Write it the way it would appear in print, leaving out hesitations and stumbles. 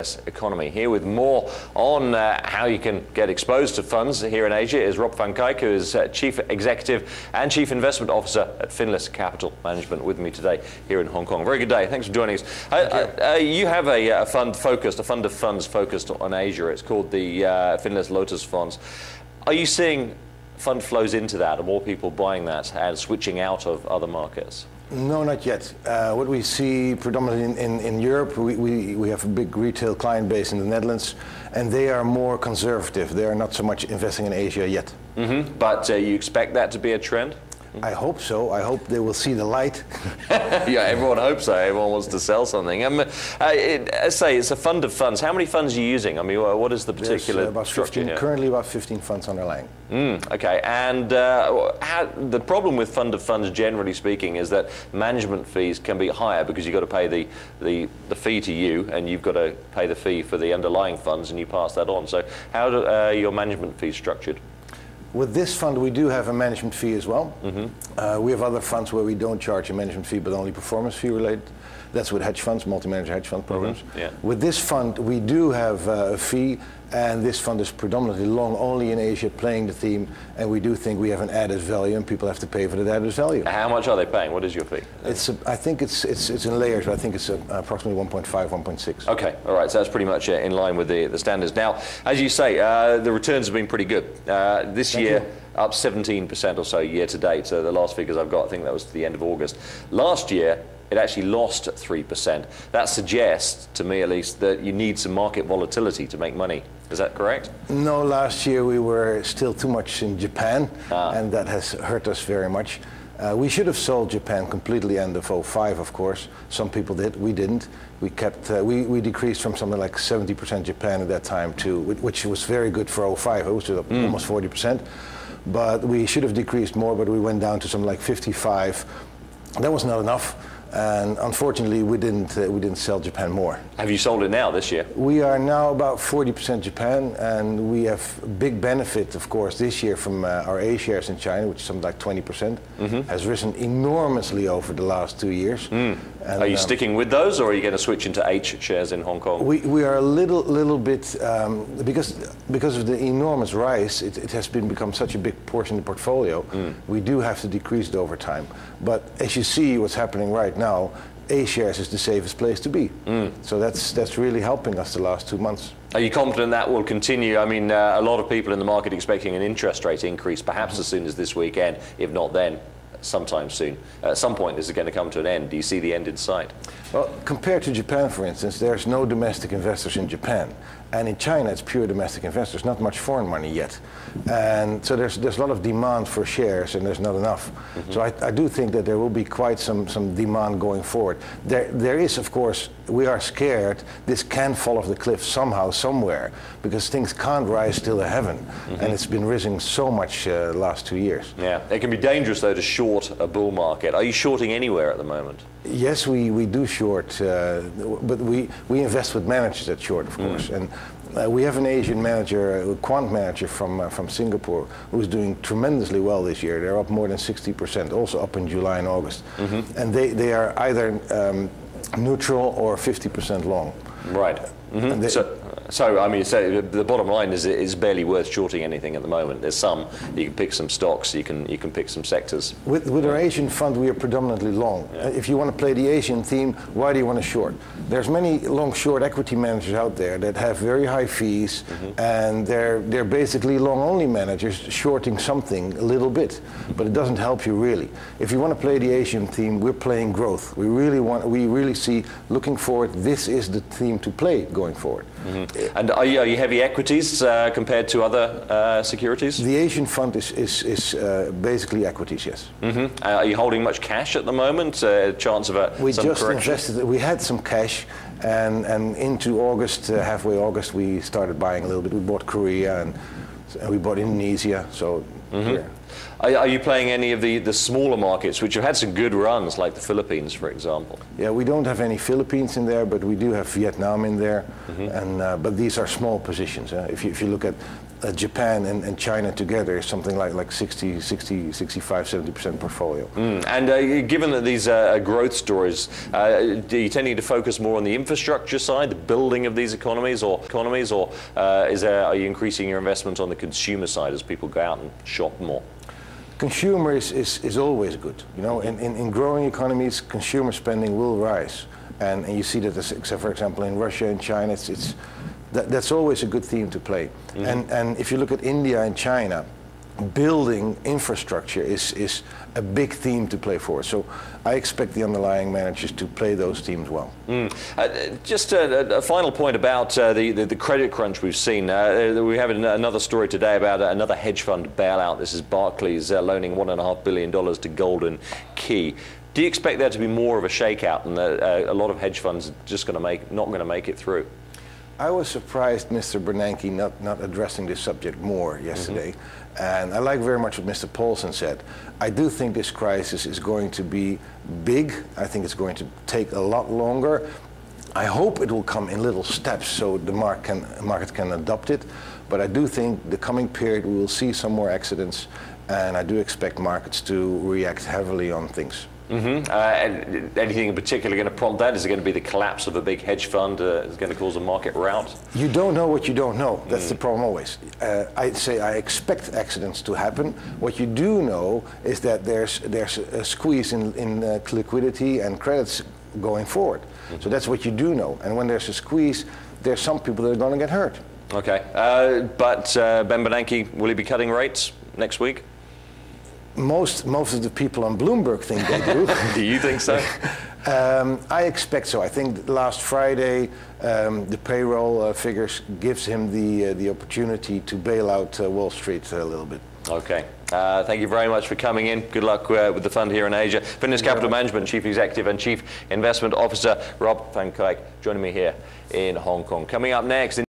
Economy. Here with more on how you can get exposed to funds here in Asia is Rob van Kuijk, who is Chief Executive and Chief Investment Officer at Finles Capital Management, with me today here in Hong Kong. Very good day. Thanks for joining us. You have a fund of funds focused on Asia. It's called the Finles Lotus Funds. Are you seeing fund flows into that, or more people buying that and switching out of other markets? No, not yet. What we see predominantly in Europe, we have a big retail client base in the Netherlands, and they are more conservative. They are not so much investing in Asia yet. But you expect that to be a trend? I hope so. I hope they will see the light. Yeah, everyone hopes so. Everyone wants to sell something. Let's say it's a fund of funds. How many funds are you using? I mean, what is the particular structure here? Currently about 15 funds underlying. Okay, and the problem with fund of funds, generally speaking, is that management fees can be higher because you've got to pay the fee to you, and you've got to pay the fee for the underlying funds, and you pass that on. So how are your management fees structured? With this fund, we do have a management fee as well. We have other funds where we don't charge a management fee, but only performance fee related. That's with hedge funds, multi-manager hedge fund programs. Yeah. With this fund, we do have a fee, and this fund is predominantly long only in Asia, playing the theme, and we do think we have an added value, and people have to pay for that added value. How much are they paying? What is your fee? I think it's in layers, but I think it's approximately 1.5, 1.6. Okay, all right, so that's pretty much in line with the standards. Now, as you say, the returns have been pretty good. This year, up 17% or so year to date. So the last figures I've got, I think that was to the end of August. Last year, it actually lost 3%. That suggests, to me at least, that you need some market volatility to make money. Is that correct? No, last year we were still too much in Japan, and that has hurt us very much. We should have sold Japan completely end of 05, of course. Some people did, we didn't. We kept, we decreased from something like 70% Japan at that time to, which was very good for 05, it was almost 40%. But we should have decreased more, but we went down to something like 55. That was not enough. And unfortunately, we didn't sell Japan more. Have you sold it now this year? We are now about 40% Japan, and we have big benefit, of course, this year from our A shares in China, which is something like 20%, has risen enormously over the last 2 years. And, are you sticking with those, or are you going to switch into H shares in Hong Kong? We are a little bit, because of the enormous rise, it has become such a big portion of the portfolio, we do have to decrease it over time. But as you see what's happening right now, A shares is the safest place to be. So that's really helping us the last 2 months. Are you confident that will continue? I mean, a lot of people in the market expecting an interest rate increase, perhaps as soon as this weekend, if not then, sometime soon. At some point, this is going to come to an end. Do you see the end in sight? Well, compared to Japan, for instance, there's no domestic investors in Japan. And in China, it's pure domestic investors, not much foreign money yet. And so there's a lot of demand for shares, and there's not enough. So I do think that there will be quite some demand going forward. There is, of course, we are scared this can fall off the cliff somehow, somewhere, because things can't rise till to heaven. And it's been rising so much the last 2 years. Yeah, it can be dangerous, though, to short a bull market. Are you shorting anywhere at the moment? Yes, we do short, but we invest with managers that short, of course. And we have an Asian manager, a quant manager from Singapore, who's doing tremendously well this year. They're up more than 60%, also up in July and August. And they are either neutral or 50% long. Right. So I mean, the bottom line is it's barely worth shorting anything at the moment. There's some, you can pick some stocks, you can pick some sectors. With our Asian fund, we are predominantly long. If you want to play the Asian theme, why do you want to short? There's many long-short equity managers out there that have very high fees, and they're basically long-only managers shorting something a little bit, but it doesn't help you really. If you want to play the Asian theme, we're playing growth. We really see, looking forward, this is the theme to play going forward. And are you heavy equities compared to other securities? The Asian fund is basically equities, yes. Are you holding much cash at the moment? Chance of we some just correction? invested. We had some cash, and into August, halfway August, we started buying a little bit. We bought Korea and we bought Indonesia. So here. Are you playing any of the smaller markets, which have had some good runs, like the Philippines, for example? Yeah, we don't have any Philippines in there, but we do have Vietnam in there. And but these are small positions. If you look at Japan and China together, it's something like 60, 65, 70% portfolio. And given that these are growth stories, are you tending to focus more on the infrastructure side, the building of these economies, or are you increasing your investment on the consumer side as people go out and shop more? Consumer is always good. You know, in growing economies, consumer spending will rise, and you see that, except for example, in Russia and China, that's always a good theme to play. And if you look at India and China, building infrastructure is a big theme to play for. So I expect the underlying managers to play those themes well. Just a final point about the credit crunch we've seen. We have another story today about another hedge fund bailout. This is Barclays loaning $1.5 billion to Golden Key. Do you expect there to be more of a shakeout, and a lot of hedge funds just not going to make it through? I was surprised Mr. Bernanke not addressing this subject more yesterday. And I like very much what Mr. Paulson said. I do think this crisis is going to be big. I think it's going to take a lot longer. I hope it will come in little steps so the market can adopt it. But I do think the coming period we will see some more accidents, and I do expect markets to react heavily on things. And anything in particular going to prompt that? Is it going to be the collapse of a big hedge fund? Is going to cause a market rout? You don't know what you don't know. That's the problem always. I'd say I expect accidents to happen. What you do know is that there's a squeeze in liquidity and credits going forward. So that's what you do know. And when there's a squeeze, there's some people that are going to get hurt. Okay. But Ben Bernanke, will he be cutting rates next week? Most of the people on Bloomberg think they do. Do you think so? I expect so. I think last Friday the payroll figures gives him the opportunity to bail out Wall Street a little bit. Okay. Thank you very much for coming in. Good luck with the fund here in Asia. Finles Capital Management Chief Executive and Chief Investment Officer Rob van Kuijk joining me here in Hong Kong. Coming up next.